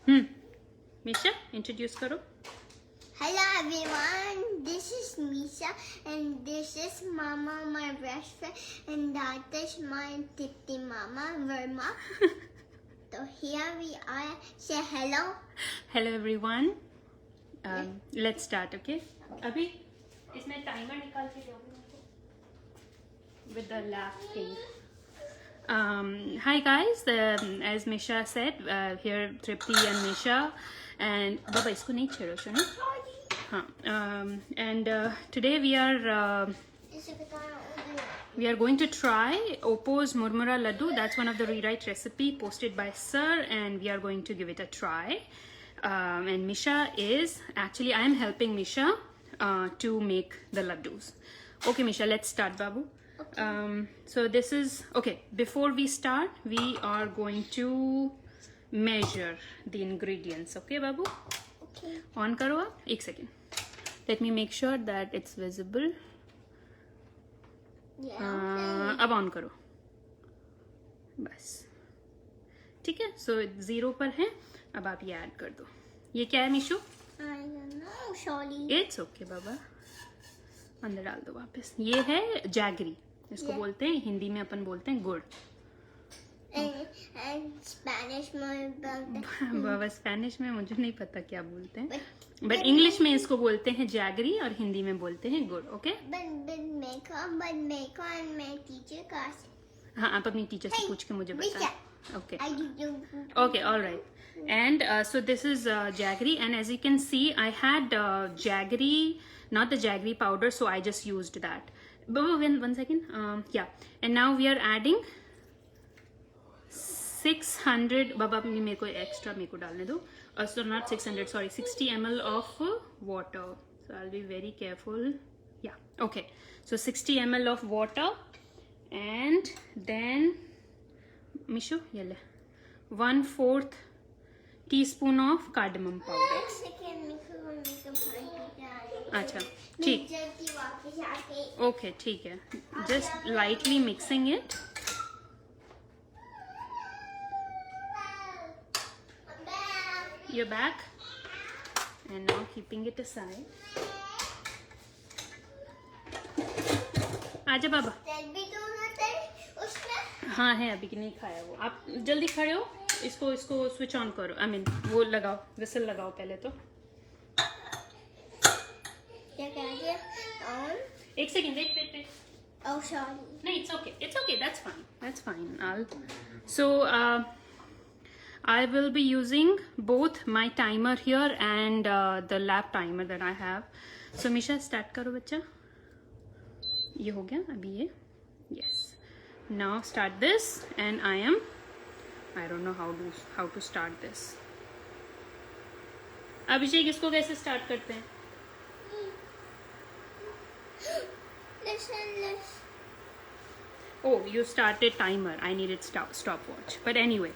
मिशा introduce करो. Hello everyone, this is Misha and this is Mama, my best friend, and that is my Titi Mama, Verma. So here we are. Say hello. Hello everyone. Let's start. Okay, अभी इसमें timer निकाल के दोगे with the lap thing. Hi guys, as Misha said, here Tripti and Misha and बाबा इसको नहीं छेड़ो सुनो. हाँ, and today we are going to try Oppo's Murmura Laddu. That's one of the rewrite recipe posted by Sir, and we are going to give it a try. And Misha is actually, I am helping Misha to make the laddus. Okay, Misha, let's start, Babu. Okay. So this is okay. Before we start, we are going to measure the ingredients. Okay, Babu. Okay. On करो आप. एक second. Let me make sure that it's visible. Yeah. अब on करो बस. ठीक है. सो 0 पर है. अब आप ये ऐड कर दो. ये क्या है Mishu? I don't know, sorry. It's okay बाबा. अंदर डाल दो वापस. ये है जैगरी. इसको बोलते हैं, हिंदी में अपन बोलते हैं गुड़. And Spanish में बाबा स्पेनिश में मुझे नहीं पता क्या बोलते हैं, बट इंग्लिश में इसको बोलते हैं जैगरी और हिंदी में बोलते हैं गुड़. Okay. but Meko and my teacher class. हाँ, आप अपनी टीचर से पूछ के मुझे बता. Okay. I do. Okay, all right. And so this is jaggery, and as you can see, I had jaggery, not the jaggery powder, so I just used that. But one second. Yeah, and now we are adding 600. Baba, मेरे को extra मेरे को डालने दो. So not 600, sorry, 60 ml of water. So I'll be very careful. Yeah. Okay. So 60 ml of water, and then Mishu, ये ले 1/4 teaspoon of cardamom powder. अच्छा, ठीक. ओके, ठीक है. Just lightly mixing it. You're back, and now keeping it aside. आजा बाबा. हाँ है, अभी नहीं खाया वो. आप जल्दी खड़े हो. इसको स्विच ऑन करो. आई मीन वो लगाओ, विसल लगाओ पहले तो. एक second. Wait. Oh, sorry. No, it's okay. That's fine. So I will be using both my timer here and the lap timer that I have. So Misha, start करो बच्चा. ये हो गया अभी ये. Yes. Now start this, and I don't know how to start this. अभिषेक, इसको कैसे start करते हैं? Listen. Oh, you started timer. I needed stopwatch. But anyway,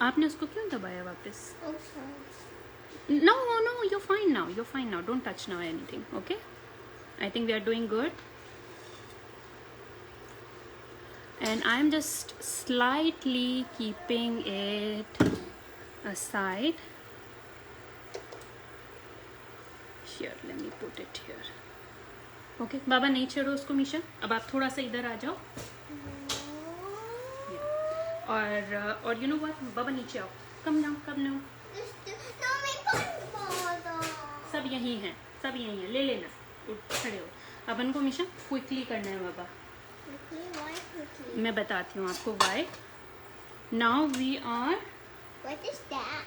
आपने उसको क्यों दबाया वापस? Oh, sorry. No, you're fine now. Don't touch now anything. Okay? I think we are doing good. And I'm just slightly keeping it aside. Here, let me put it here. Okay, बाबा नहीं छेड़ो उसको मिशा. अब आप थोड़ा सा इधर आ जाओ. और you know what? बाबा नीचे आओ. Come now. सब यही हैं. ले लेना. खड़े हो. अपन को मिशा क्विकली करना है बाबा. मैं बताती हूँ आपको why. Now we are. What is that?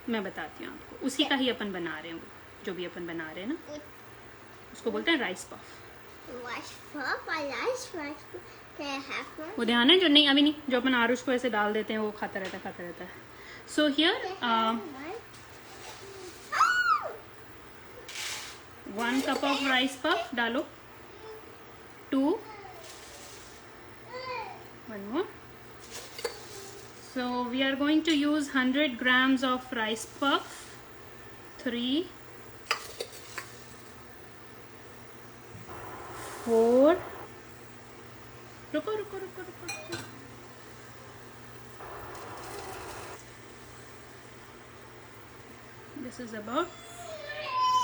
मैं बताती हूँ आपको. उसी का ही अपन बना रहे हैं, जो भी अपन बना रहे हैं ना, उसको बोलते हैं rice puff. Rice puff. Can I have one? वो ध्यान है जो नहीं, अभी नहीं, जो अपन आरुष को ऐसे डाल देते हैं वो खाता रहता है. So here 1 cup of rice puff डालो. 2. One more. So we are going to use 100 grams of rice puff. 3. 4. रुको. This is about.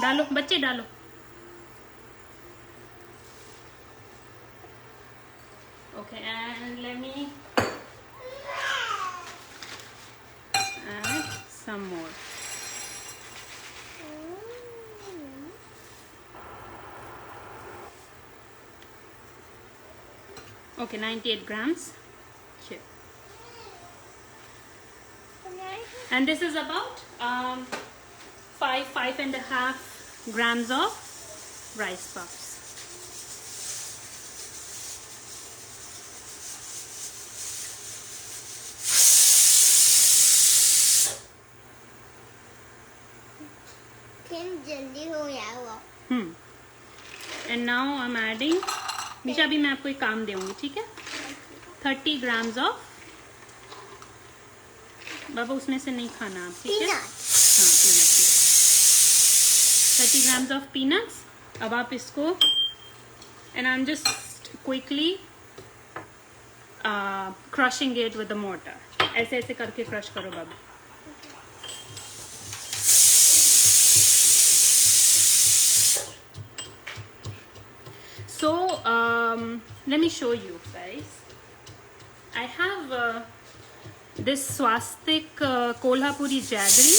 डालो बच्चे डालो. Okay, and let me add some more. Okay, 98 grams. Here. And this is about 5.5 grams of rice puffs. And now I'm adding. निशा अभी मैं आपको एक काम दूंगी, ठीक है? 30 grams of. बाबा उसमें से नहीं खाना आप, ठीक है? हाँ, peanuts. 30 grams of peanuts. अब आप इसको. And I'm just quickly crushing it with the mortar. ऐसे ऐसे करके crush करो बाबा. So let me show you guys. I have this Swastik Kolhapuri jaggery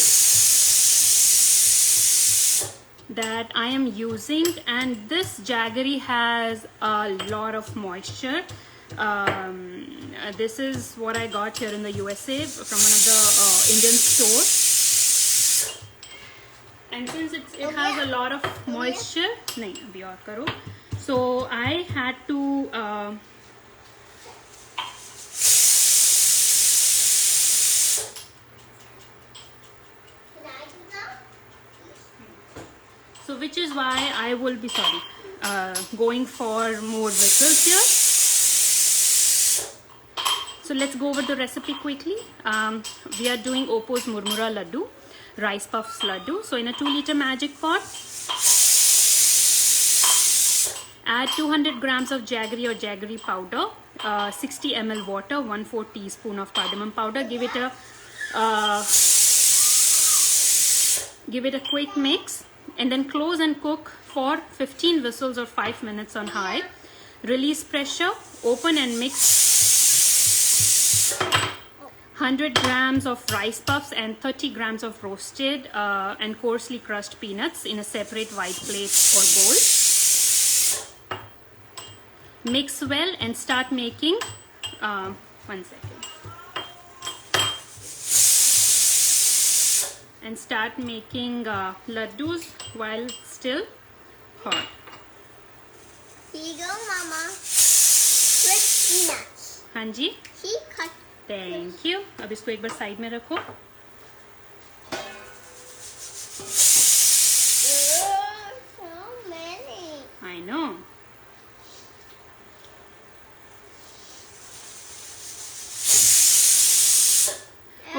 that I am using, and this jaggery has a lot of moisture. This is what I got here in the USA from one of the Indian stores. And since it has a lot of moisture, nahi abhi aur karo. So I had to so which is why I will be going for more whistles here. So let's go over the recipe quickly. We are doing Oppo's Murmura Laddu, rice puffs laddu. So in a 2-liter magic pot, add 200 grams of jaggery or jaggery powder, 60 ml water, 1/4 teaspoon of cardamom powder. Give it a quick mix, and then close and cook for 15 whistles or 5 minutes on high. Release pressure, open and mix 100 grams of rice puffs and 30 grams of roasted and coarsely crushed peanuts in a separate white plate or bowl. Mix well and start making. One second. And start making laddus while still hot. Here you go, Mama. With peanuts. हाँ जी. She cut. Thank you. अब इसको एक बार side में रखो. So many. I know.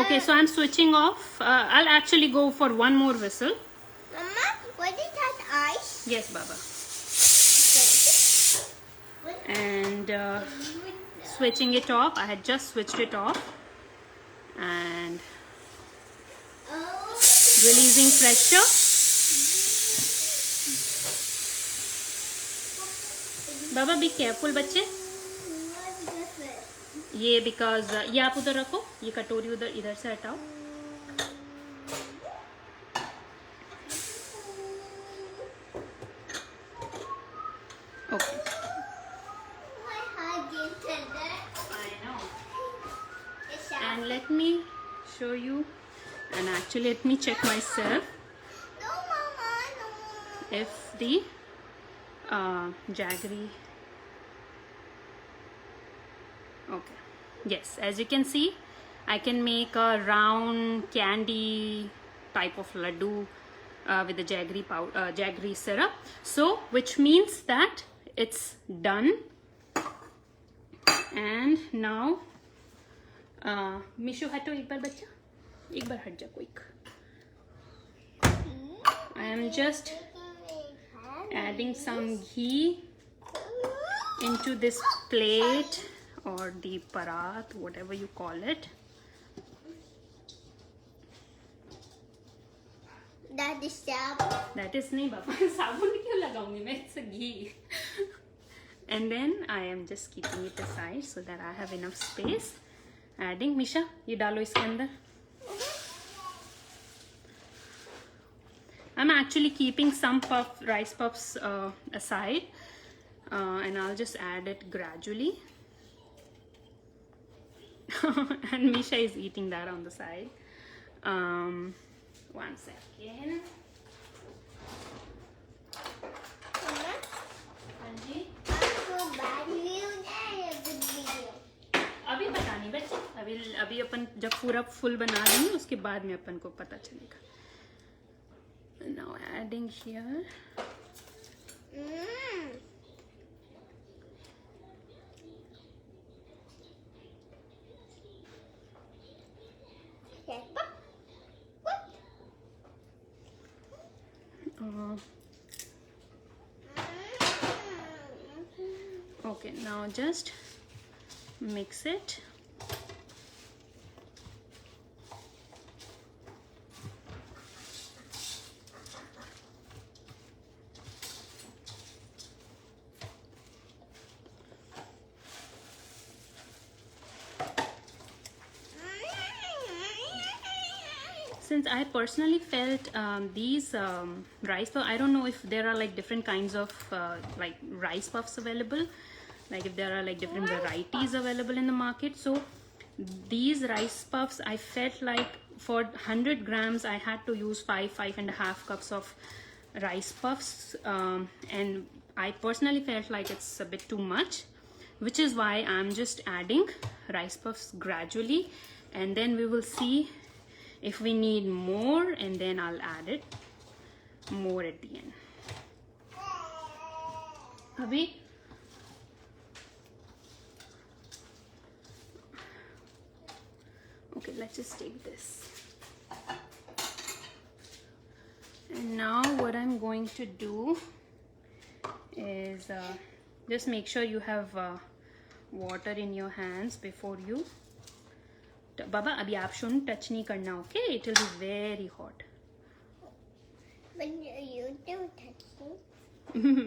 Okay, so I'm switching off. I'll actually go for one more whistle. Mama, what is that ice? Yes, Baba. And switching it off. I had just switched it off. And releasing pressure. Baba, be careful, बच्चे. ये because ये आप उधर रखो, ये कटोरी उधर इधर से हटाओ. Okay. My heart gets tender. I know. It's And let me show you, and actually let me check myself No, Mama, no. if the jaggery. Okay. Yes, as you can see, I can make a round candy type of laddu with the jaggery syrup. So, which means that it's done. And now, Mishu हटो एक बार बच्चा, एक बार हट जा quick. I am just adding some ghee into this plate or the parat, whatever you call it. That is sabun. That is नहीं बाबा साबुन क्यों लगाऊंगी मैं? It's a ghee. And then I am just keeping it aside so that I have enough space. Adding Misha, ये डालो इसके अंदर. I'm actually keeping some rice puffs aside, and I'll just add it gradually. And Misha is eating that on the side. 1 second. Mama, हाँ जी. आपको bad video है या good video? अभी पता नहीं बच्चे, अभी अपन जब पूरा फुल बना लेंगे उसके बाद में अपन को पता चलेगा. Now adding here. Yes, but what? Okay, now just mix it. Since I personally felt these rice puffs, I don't know if there are like different kinds of like rice puffs available, like if there are like different varieties available in the market. So these rice puffs, I felt like for 100 grams I had to use 5.5 cups of rice puffs, and I personally felt like it's a bit too much, which is why I'm just adding rice puffs gradually, and then we will see if we need more, and then I'll add it more at the end. Abhi, okay, let's just take this. And now what I'm going to do is just make sure you have water in your hands before you. बाबा अभी आप शुन touch नहीं करना, okay? It will be very hot.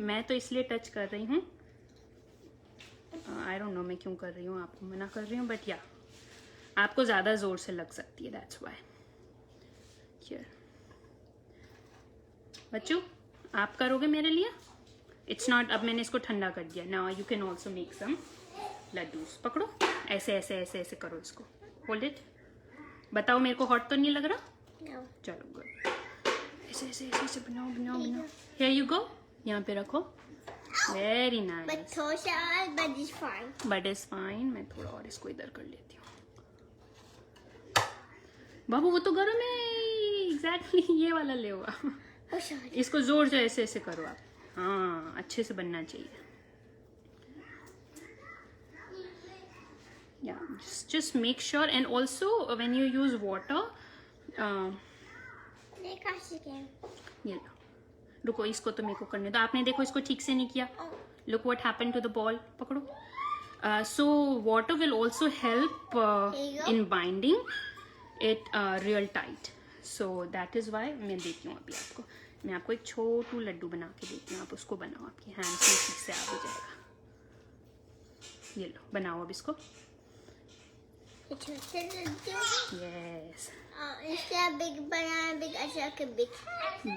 मैं तो इसलिए touch कर रही हूँ. आई डोंट नो मैं क्यों कर रही हूँ, आपको मना कर रही हूँ, बट या आपको ज़्यादा ज़ोर से लग सकती है, दैट्स व्हाई. हियर बच्चों, आप करोगे मेरे लिए? इट्स नॉट, अब मैंने इसको ठंडा कर दिया. Now you can also make some laddus. पकड़ो, ऐसे ऐसे ऐसे ऐसे करो इसको. Hold it. बताओ मेरे को हॉट तो नहीं लग रहा? No. चलो गुड. ऐसे ऐसे ऐसे ऐसे बनाओ बनाओ बनाओ. Here you go. यहाँ पे रखो. Very But nice. थोड़ा but it's fine. But is fine. मैं थोड़ा और इसको इधर कर लेती हूँ. बाबू वो तो गर्म है. एग्जैक्टली ये वाला ले हुआ. Oh, sorry. इसको जोर से ऐसे ऐसे करो आप. हाँ, अच्छे से बनना चाहिए. Yeah, just make sure, and also when you use water, ये लो. रुको, इसको तो मेरे को करने दो. आपने देखो इसको ठीक से नहीं किया. Look what happened to the ball. पकड़ो. So water will also help in binding it real tight. So that is why मैं देती हूँ अभी आपको. मैं आपको एक छोटू लड्डू बना के देती हूँ. आप उसको बनाओ, आपकी हैंड से ठीक से आ भी जाएगा. ये लो, बनाओ अब इसको. Yes. Instead of big banana, big attack, big.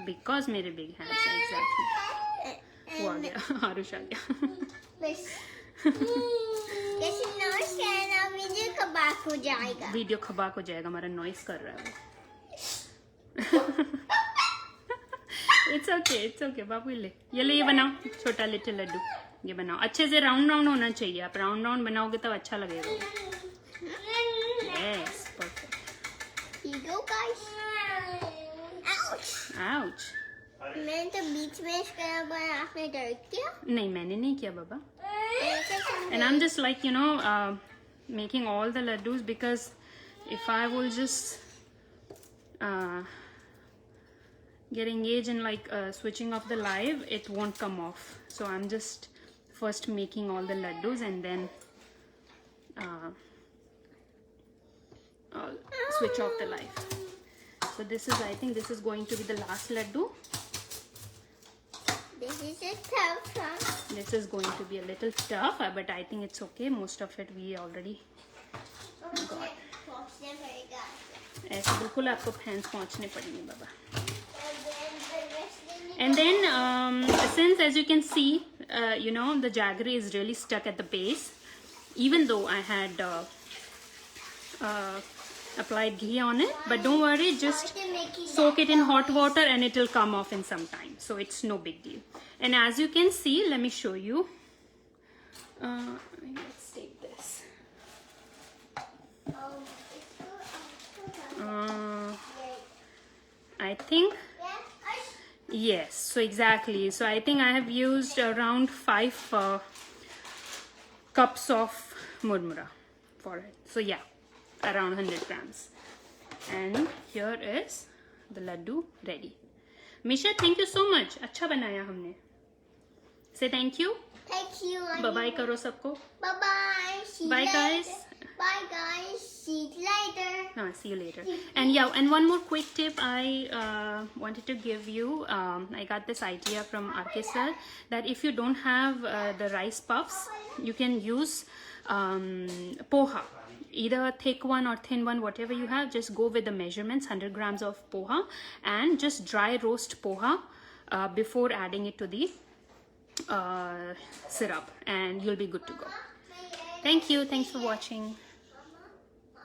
Because मेरे big hands हैं, exactly. वो आ गया, आरुष आ गया. जैसे नॉइस करना वीडियो खबाक हो जाएगा. वीडियो खबाक हो जाएगा, हमारा नॉइस कर रहा है वो. It's okay. बाबू ये ले ये बनाओ. छोटा लिटिल लड्डू ये बनाओ. अच्छे से राउंड राउंड होना चाहिए. आप राउंड राउंड बनाओगे तब अच्छा लगेगा. Yes, perfect. Here you go, guys. Ouch. Ouch. मैंने तो बीच में इसका आपने डर किया? नहीं, मैंने नहीं किया बाबा. And I'm just like, making all the laddus, because if I will just get engaged in like switching off the live, it won't come off. So I'm just first making all the laddus, and then I'll switch off the live. So this is, I think this is going to be the last laddu. This is a tough one. This is going to be a little tough, but I think it's okay. Most of it we already got. ऐसे बिल्कुल आपको hands पहुंचने पड़ेंगे बाबा. And then since, as you can see, you know, the jaggery is really stuck at the base, even though I had applied ghee on it, but don't worry, just soak it in hot water and it will come off in some time, so it's no big deal. And as you can see, let me show you. Let's take this. I think, yes, so exactly. So I think I have used around 5 cups of murmura for it. So yeah, around 100 grams. And here is the laddu ready. Misha, thank you so much. अच्छा बनाया हमने. Say thank you. Thank you. Bye bye करो सबको. Bye bye. See Bye you guys. later. Bye guys. See you later. See you later. And yeah, and one more quick tip I wanted to give you. I got this idea from RK sir that if you don't have the rice puffs, you can use poha. Either a thick one or thin one, whatever you have, just go with the measurements, 100 grams of poha, and just dry roast poha before adding it to the syrup, and you'll be good to go. Thank you. Thanks for watching.